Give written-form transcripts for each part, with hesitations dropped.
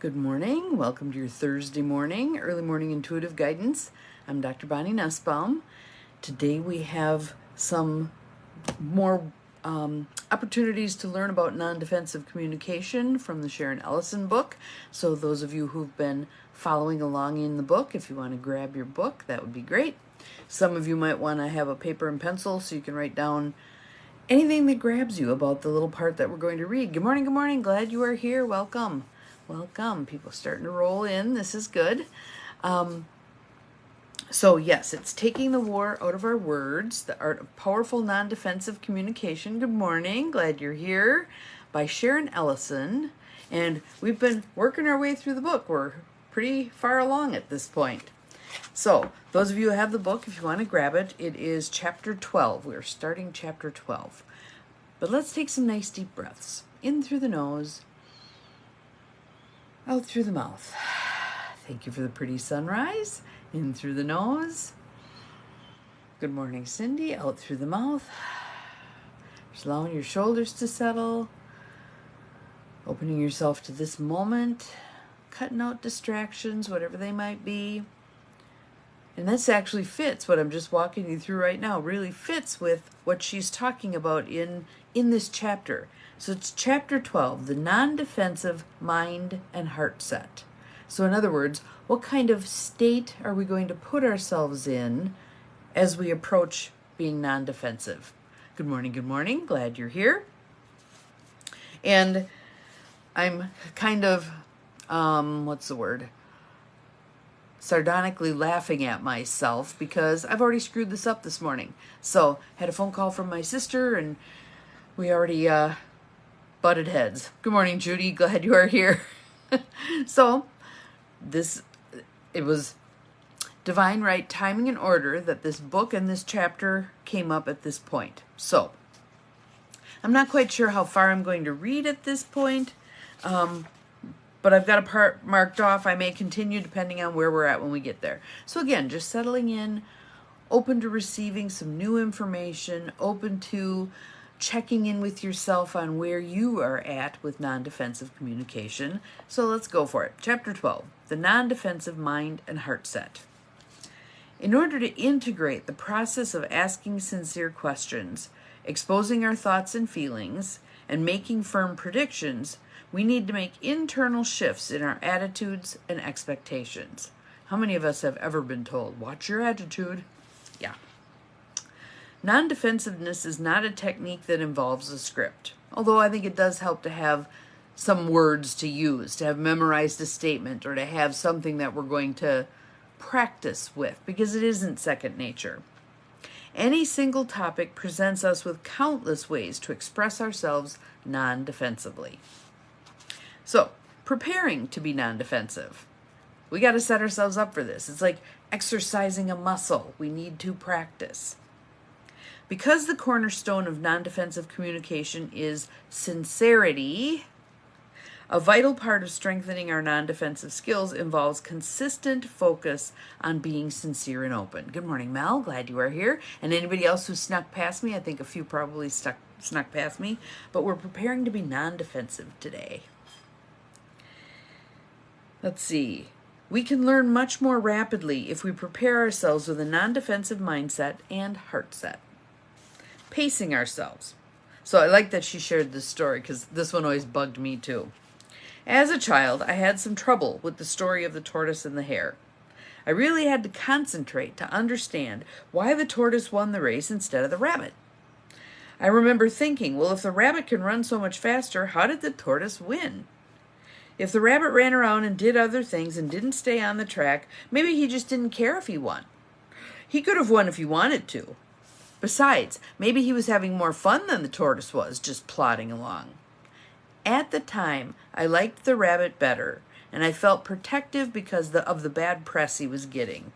Good morning. Welcome to your Thursday morning, early morning intuitive guidance. I'm Dr. Bonnie Nussbaum. Today we have some more opportunities to learn about non-defensive communication from the Sharon Ellison book. So those of you who've been following along in the book, if you want to grab your book, that would be great. Some of you might want to have a paper and pencil so you can write down anything that grabs you about the little part that we're going to read. Good morning, good morning. Glad you are here. Welcome. Welcome. People starting to roll in. This is good. So yes, it's Taking the War Out of Our Words, The Art of Powerful Non-Defensive Communication. Good morning. Glad you're here. By Sharon Ellison. And we've been working our way through the book. We're pretty far along at this point. So those of you who have the book, if you want to grab it, it is chapter 12. We're starting chapter 12. But let's take some nice deep breaths. In through the nose, out through the mouth. Thank you for the pretty sunrise. In through the nose. Good morning, Cindy. Out through the mouth. Just allowing your shoulders to settle. Opening yourself to this moment. Cutting out distractions, whatever they might be. And this actually fits what I'm just walking you through right now. Really fits with what she's talking about in this chapter. So it's chapter 12, the non-defensive mind and heart set. So in other words, what kind of state are we going to put ourselves in as we approach being non-defensive? Good morning, good morning. Glad you're here. And I'm kind of, sardonically laughing at myself because I've already screwed this up this morning. So had a phone call from my sister and we already butted heads. Good morning, Judy. Glad you are here. So it was divine right timing and order that this book and this chapter came up at this point. So I'm not quite sure how far I'm going to read at this point, but I've got a part marked off. I may continue depending on where we're at when we get there. So again, just settling in, open to receiving some new information, open to checking in with yourself on where you are at with non-defensive communication. So let's go for it. Chapter 12, the non-defensive mind and heart set. In order to integrate the process of asking sincere questions, exposing our thoughts and feelings, and making firm predictions, we need to make internal shifts in our attitudes and expectations. How many of us have ever been told, watch your attitude? Yeah. Non-defensiveness is not a technique that involves a script, although I think it does help to have some words to use, to have memorized a statement, or to have something that we're going to practice with, because it isn't second nature. Any single topic presents us with countless ways to express ourselves non-defensively. So, preparing to be non-defensive. We got to set ourselves up for this. It's like exercising a muscle. We need to practice. Because the cornerstone of non-defensive communication is sincerity, a vital part of strengthening our non-defensive skills involves consistent focus on being sincere and open. Good morning, Mel. Glad you are here. And anybody else who snuck past me, I think a few probably snuck past me, but we're preparing to be non-defensive today. Let's see. We can learn much more rapidly if we prepare ourselves with a non-defensive mindset and heart set. Pacing ourselves. So I like that she shared this story because this one always bugged me too. As a child, I had some trouble with the story of the tortoise and the hare. I really had to concentrate to understand why the tortoise won the race instead of the rabbit. I remember thinking, well, if the rabbit can run so much faster, how did the tortoise win? If the rabbit ran around and did other things and didn't stay on the track, maybe he just didn't care if he won. He could have won if he wanted to. Besides, maybe he was having more fun than the tortoise was, just plodding along. At the time, I liked the rabbit better, and I felt protective because of the bad press he was getting.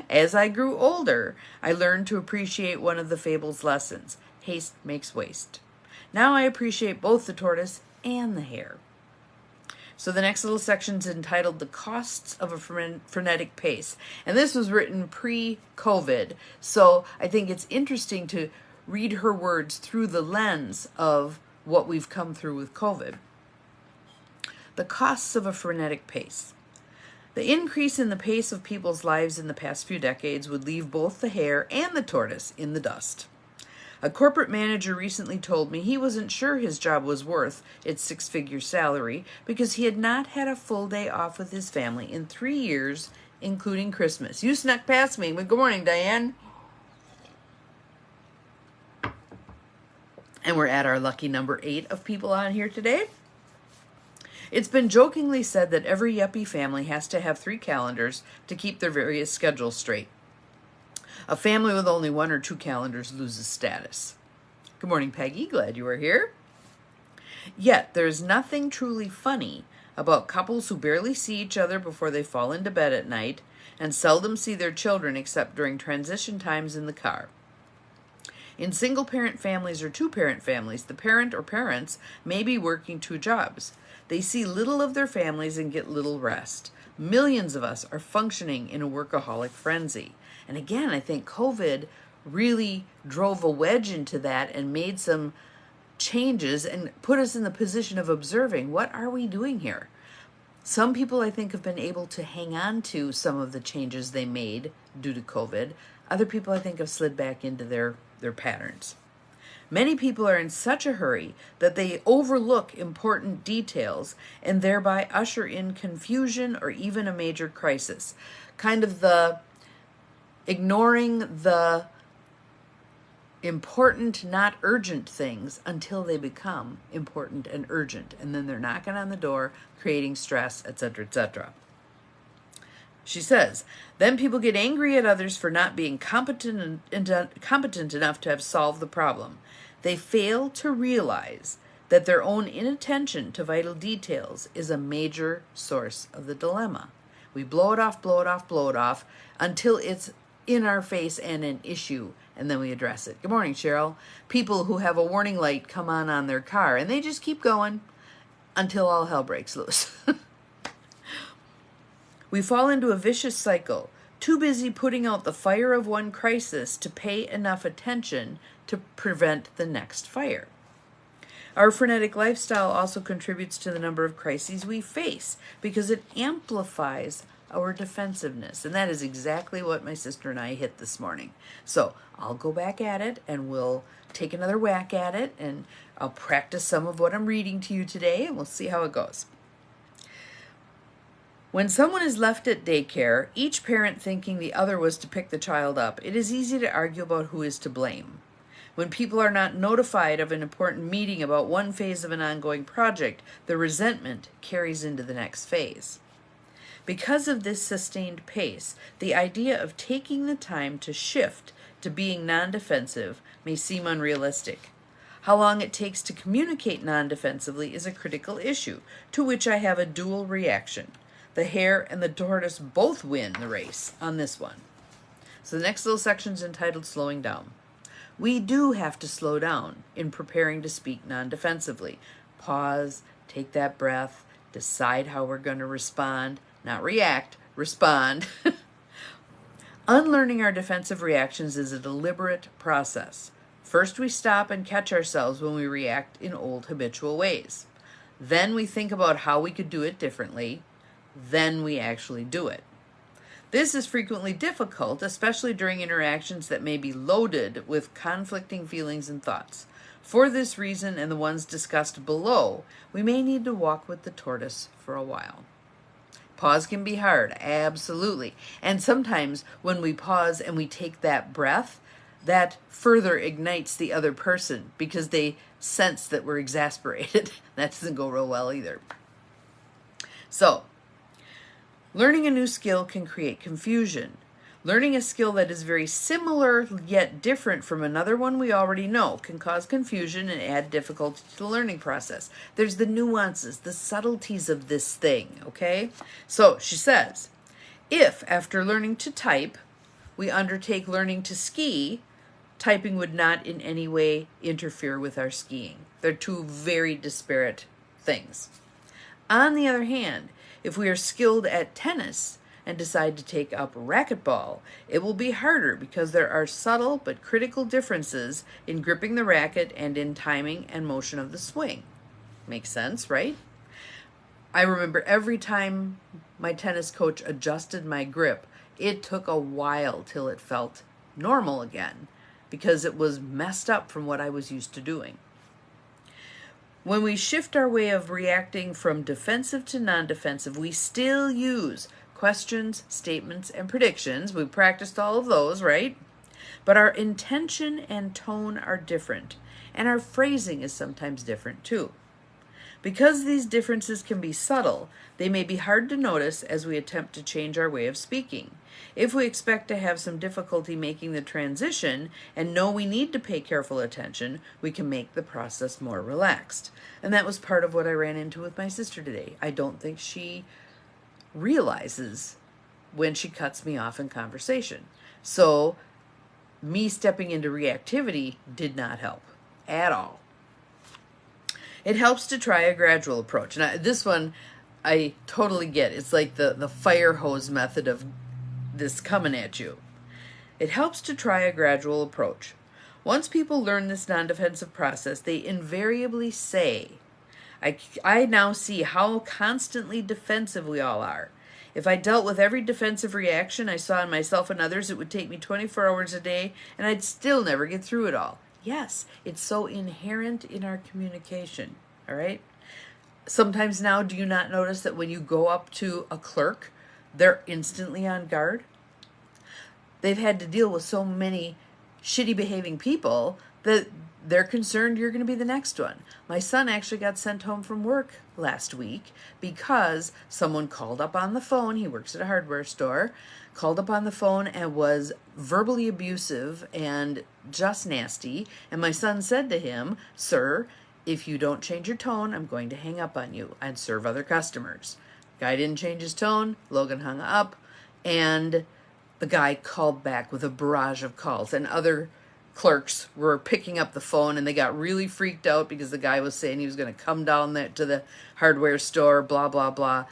As I grew older, I learned to appreciate one of the fable's lessons. Haste makes waste. Now I appreciate both the tortoise and the hare. So the next little section is entitled The Costs of a Frenetic Pace. And this was written pre-COVID. So I think it's interesting to read her words through the lens of what we've come through with COVID. The costs of a frenetic pace. The increase in the pace of people's lives in the past few decades would leave both the hare and the tortoise in the dust. A corporate manager recently told me he wasn't sure his job was worth its six-figure salary because he had not had a full day off with his family in 3 years, including Christmas. You snuck past me. Good morning, Diane. And we're at our lucky number 8 of people on here today. It's been jokingly said that every yuppie family has to have 3 calendars to keep their various schedules straight. A family with only 1 or 2 calendars loses status. Good morning, Peggy. Glad you are here. Yet, there is nothing truly funny about couples who barely see each other before they fall into bed at night and seldom see their children except during transition times in the car. In single-parent families or two-parent families, the parent or parents may be working 2 jobs. They see little of their families and get little rest. Millions of us are functioning in a workaholic frenzy. And again, I think COVID really drove a wedge into that and made some changes and put us in the position of observing, what are we doing here? Some people, I think, have been able to hang on to some of the changes they made due to COVID. Other people, I think, have slid back into their patterns. Many people are in such a hurry that they overlook important details and thereby usher in confusion or even a major crisis. Kind of the ignoring the important, not urgent things until they become important and urgent. And then they're knocking on the door, creating stress, etc., etc. She says, then people get angry at others for not being competent enough to have solved the problem. They fail to realize that their own inattention to vital details is a major source of the dilemma. We blow it off until it's in our face and an issue, and then we address it. Good morning, Cheryl. People who have a warning light come on their car, and they just keep going until all hell breaks loose. We fall into a vicious cycle, too busy putting out the fire of one crisis to pay enough attention to prevent the next fire. Our frenetic lifestyle also contributes to the number of crises we face because it amplifies our defensiveness. And that is exactly what my sister and I hit this morning. So I'll go back at it and we'll take another whack at it and I'll practice some of what I'm reading to you today and we'll see how it goes. When someone is left at daycare, each parent thinking the other was to pick the child up, it is easy to argue about who is to blame. When people are not notified of an important meeting about one phase of an ongoing project, the resentment carries into the next phase. Because of this sustained pace, the idea of taking the time to shift to being non-defensive may seem unrealistic. How long it takes to communicate non-defensively is a critical issue, to which I have a dual reaction. The hare and the tortoise both win the race on this one. So the next little section is entitled Slowing Down. We do have to slow down in preparing to speak non-defensively. Pause, take that breath, decide how we're going to respond, not react, respond. Unlearning our defensive reactions is a deliberate process. First, we stop and catch ourselves when we react in old habitual ways. Then we think about how we could do it differently. Then we actually do it. This is frequently difficult, especially during interactions that may be loaded with conflicting feelings and thoughts. For this reason and the ones discussed below, we may need to walk with the tortoise for a while. Pause can be hard, absolutely. And sometimes when we pause and we take that breath, that further ignites the other person because they sense that we're exasperated. That doesn't go real well either. So, learning a new skill can create confusion. Learning a skill that is very similar yet different from another one we already know can cause confusion and add difficulty to the learning process. There's the nuances, the subtleties of this thing, okay? So she says, if after learning to type, we undertake learning to ski, typing would not in any way interfere with our skiing. They're two very disparate things. On the other hand, if we are skilled at tennis and decide to take up racquetball, it will be harder because there are subtle but critical differences in gripping the racket and in timing and motion of the swing. Makes sense, right? I remember every time my tennis coach adjusted my grip, it took a while till it felt normal again because it was messed up from what I was used to doing. When we shift our way of reacting from defensive to non-defensive, we still use questions, statements, and predictions. We practiced all of those, right? But our intention and tone are different, and our phrasing is sometimes different too. Because these differences can be subtle, they may be hard to notice as we attempt to change our way of speaking. If we expect to have some difficulty making the transition and know we need to pay careful attention, we can make the process more relaxed. And that was part of what I ran into with my sister today. I don't think she realizes when she cuts me off in conversation. So me stepping into reactivity did not help at all. It helps to try a gradual approach. And this one I totally get. It's like the fire hose method of this coming at you. It helps to try a gradual approach. Once people learn this non-defensive process, they invariably say, I now see how constantly defensive we all are. If I dealt with every defensive reaction I saw in myself and others, it would take me 24 hours a day, and I'd still never get through it all. Yes, it's so inherent in our communication, all right? Sometimes now, do you not notice that when you go up to a clerk, they're instantly on guard? They've had to deal with so many shitty behaving people that they're concerned you're going to be the next one. My son actually got sent home from work last week because someone called up on the phone. He works at a hardware store, called up on the phone and was verbally abusive and just nasty. And my son said to him, "Sir, if you don't change your tone, I'm going to hang up on you and serve other customers." Guy didn't change his tone. Logan hung up, and the guy called back with a barrage of calls, and other clerks were picking up the phone, and they got really freaked out because the guy was saying he was going to come down there to the hardware store, blah, blah, blah.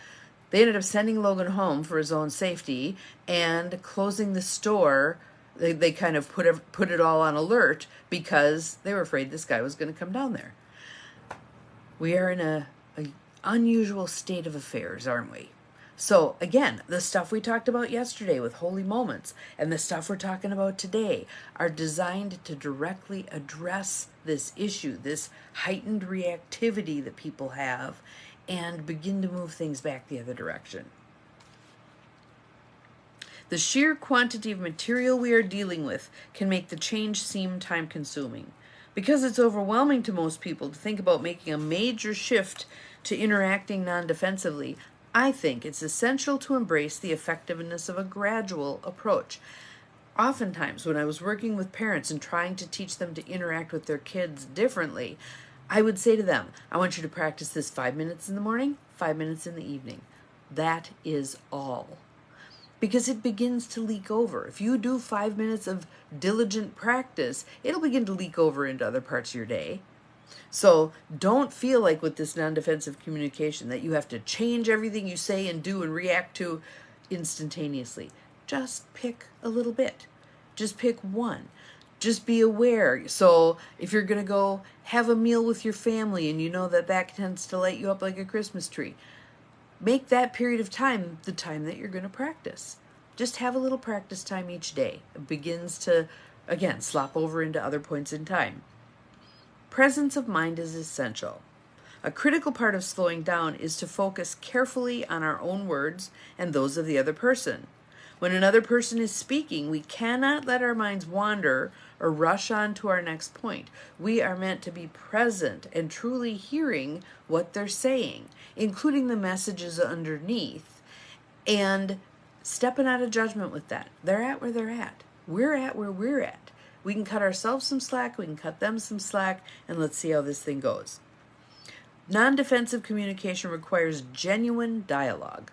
They ended up sending Logan home for his own safety and closing the store. They kind of put it all on alert because they were afraid this guy was going to come down there. We are in a unusual state of affairs, aren't we? So again, the stuff we talked about yesterday with holy moments and the stuff we're talking about today are designed to directly address this issue, this heightened reactivity that people have, and begin to move things back the other direction. The sheer quantity of material we are dealing with can make the change seem time-consuming. Because it's overwhelming to most people to think about making a major shift to interacting non-defensively, I think it's essential to embrace the effectiveness of a gradual approach. Oftentimes, when I was working with parents and trying to teach them to interact with their kids differently, I would say to them, I want you to practice this 5 minutes in the morning, 5 minutes in the evening. That is all. Because it begins to leak over. If you do 5 minutes of diligent practice, it'll begin to leak over into other parts of your day. So don't feel like with this non-defensive communication that you have to change everything you say and do and react to instantaneously. Just pick a little bit. Just pick one. Just be aware. So if you're going to go have a meal with your family and you know that that tends to light you up like a Christmas tree, make that period of time the time that you're going to practice. Just have a little practice time each day. It begins to, again, slop over into other points in time. Presence of mind is essential. A critical part of slowing down is to focus carefully on our own words and those of the other person. When another person is speaking, we cannot let our minds wander or rush on to our next point. We are meant to be present and truly hearing what they're saying, including the messages underneath, and stepping out of judgment with that. They're at where they're at. We're at where we're at. We can cut ourselves some slack, we can cut them some slack, and let's see how this thing goes. Non-defensive communication requires genuine dialogue.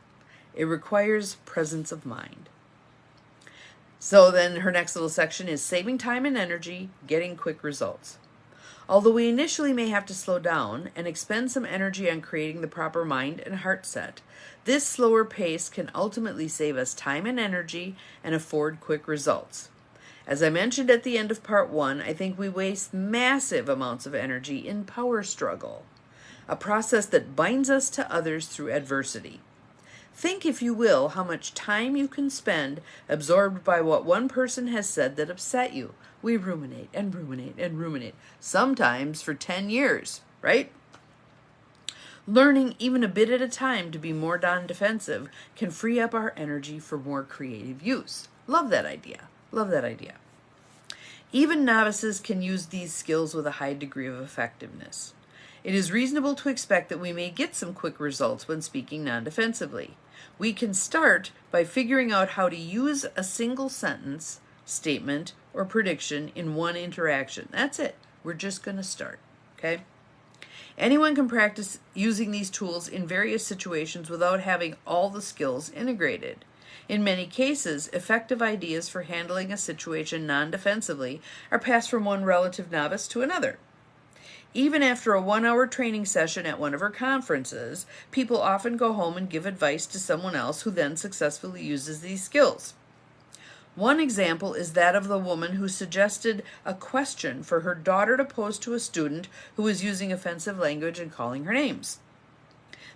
It requires presence of mind. So then her next little section is saving time and energy, getting quick results. Although we initially may have to slow down and expend some energy on creating the proper mind and heart set, this slower pace can ultimately save us time and energy and afford quick results. As I mentioned at the end of part 1, I think we waste massive amounts of energy in power struggle. a process that binds us to others through adversity. Think, if you will, how much time you can spend absorbed by what one person has said that upset you. We ruminate and ruminate and ruminate, sometimes for 10 years, right? Learning even a bit at a time to be more non-defensive can free up our energy for more creative use. Love that idea. Love that idea. Even novices can use these skills with a high degree of effectiveness. It is reasonable to expect that we may get some quick results when speaking non-defensively. We can start by figuring out how to use a single sentence, statement, or prediction in one interaction. That's it. We're just going to start, okay? Anyone can practice using these tools in various situations without having all the skills integrated. In many cases, effective ideas for handling a situation non-defensively are passed from one relative novice to another. Even after a 1-hour training session at one of her conferences, people often go home and give advice to someone else who then successfully uses these skills. One example is that of the woman who suggested a question for her daughter to pose to a student who was using offensive language and calling her names.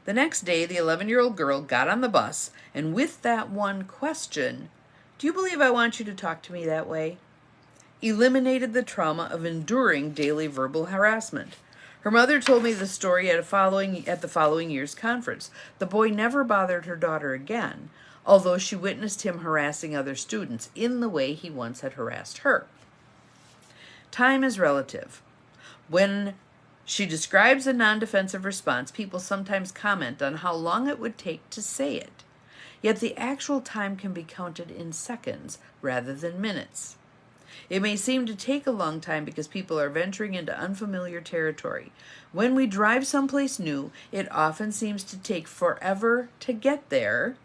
The next day, the 11-year-old girl got on the bus, and with that one question, "Do you believe I want you to talk to me that way?" eliminated the trauma of enduring daily verbal harassment. Her mother told me the story at the following year's conference. The boy never bothered her daughter again, although she witnessed him harassing other students in the way he once had harassed her. Time is relative. When she describes a non-defensive response, people sometimes comment on how long it would take to say it. Yet the actual time can be counted in seconds rather than minutes. It may seem to take a long time because people are venturing into unfamiliar territory. When we drive someplace new, it often seems to take forever to get there.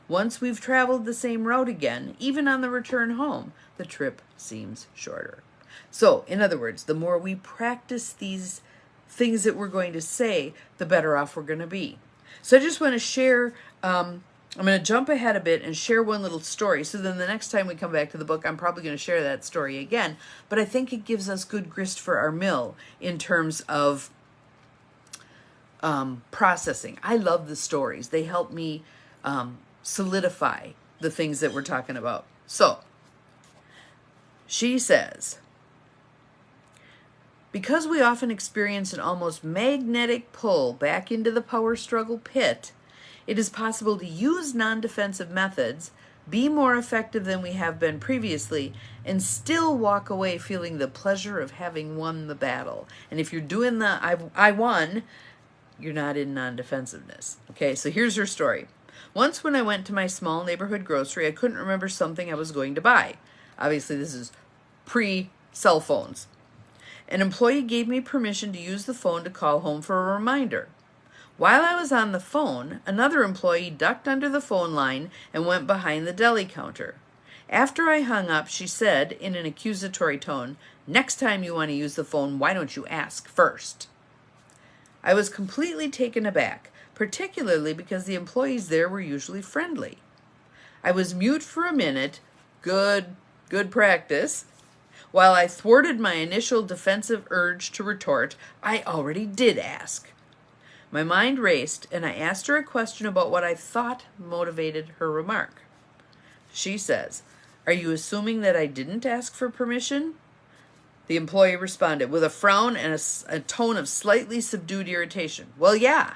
Once we've traveled the same route again, even on the return home, the trip seems shorter. So, in other words, the more we practice these things that we're going to say, the better off we're going to be. So I just want to share, I'm going to jump ahead a bit and share one little story. So then the next time we come back to the book, I'm probably going to share that story again. But I think it gives us good grist for our mill in terms of processing. I love the stories. They help me solidify the things that we're talking about. So she says, because we often experience an almost magnetic pull back into the power struggle pit, it is possible to use non-defensive methods, be more effective than we have been previously, and still walk away feeling the pleasure of having won the battle. And if you're doing the I won, you're not in non-defensiveness. Okay, so here's her story. Once when I went to my small neighborhood grocery, I couldn't remember something I was going to buy. Obviously, this is pre-cell phones. An employee gave me permission to use the phone to call home for a reminder. While I was on the phone, another employee ducked under the phone line and went behind the deli counter. After I hung up, she said in an accusatory tone, "Next time you want to use the phone, why don't you ask first?" I was completely taken aback, particularly because the employees there were usually friendly. I was mute for a minute, good practice. While I thwarted my initial defensive urge to retort, I already did ask. My mind raced, and I asked her a question about what I thought motivated her remark. She says, "Are you assuming that I didn't ask for permission?" The employee responded with a frown and a tone of slightly subdued irritation. "Well, yeah."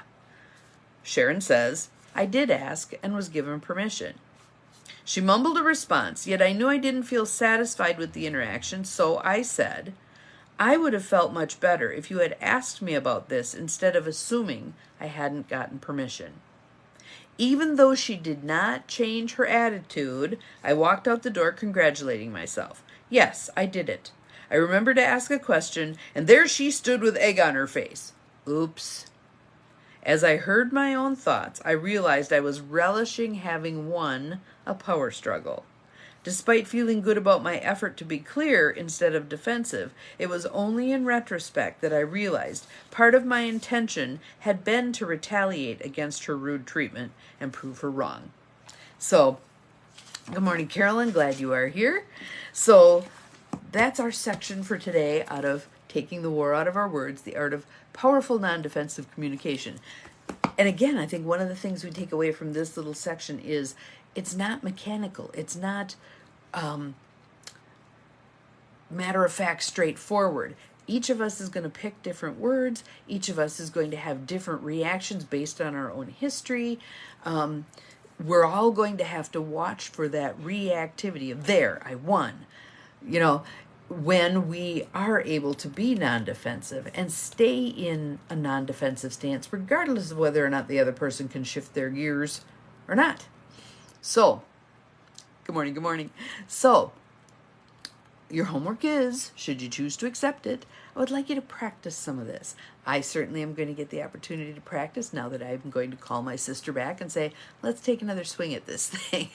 Sharon says, "I did ask and was given permission." She mumbled a response, yet I knew I didn't feel satisfied with the interaction, so I said, "I would have felt much better if you had asked me about this instead of assuming I hadn't gotten permission." Even though she did not change her attitude, I walked out the door congratulating myself. Yes, I did it. I remembered to ask a question, and there she stood with egg on her face. Oops. As I heard my own thoughts, I realized I was relishing having won a power struggle. Despite feeling good about my effort to be clear instead of defensive, it was only in retrospect that I realized part of my intention had been to retaliate against her rude treatment and prove her wrong. So, good morning, Carolyn. Glad you are here. So, that's our section for today out of Taking the War Out of Our Words, The Art of Powerful Non-Defensive Communication. And again, I think one of the things we take away from this little section is it's not mechanical. It's not matter-of-fact, straightforward. Each of us is going to pick different words. Each of us is going to have different reactions based on our own history. We're all going to have to watch for that reactivity of, there, I won. You know, when we are able to be non-defensive and stay in a non-defensive stance, regardless of whether or not the other person can shift their gears or not. So, good morning, good morning. So, your homework is, should you choose to accept it, I would like you to practice some of this. I certainly am going to get the opportunity to practice now that I'm going to call my sister back and say, let's take another swing at this thing.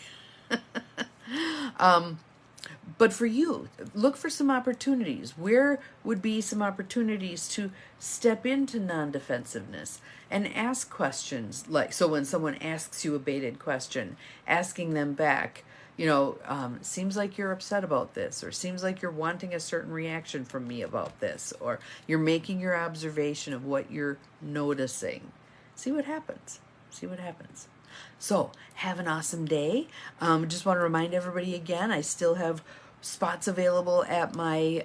But for you, look for some opportunities. Where would be some opportunities to step into non-defensiveness and ask questions? Like, so when someone asks you a baited question, asking them back, you know, seems like you're upset about this, or seems like you're wanting a certain reaction from me about this, or you're making your observation of what you're noticing. See what happens. See what happens. So, have an awesome day. Just want to remind everybody again, I still have spots available at my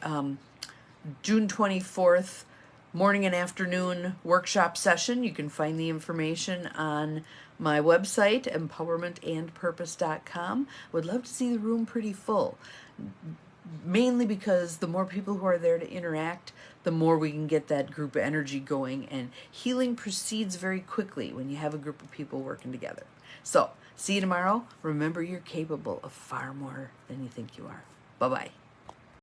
June 24th morning and afternoon workshop session. You can find the information on my website, empowermentandpurpose.com. Would love to see the room pretty full, mainly because the more people who are there to interact, the more we can get that group energy going, and healing proceeds very quickly when you have a group of people working together. So, see you tomorrow. Remember, you're capable of far more than you think you are. Bye-bye.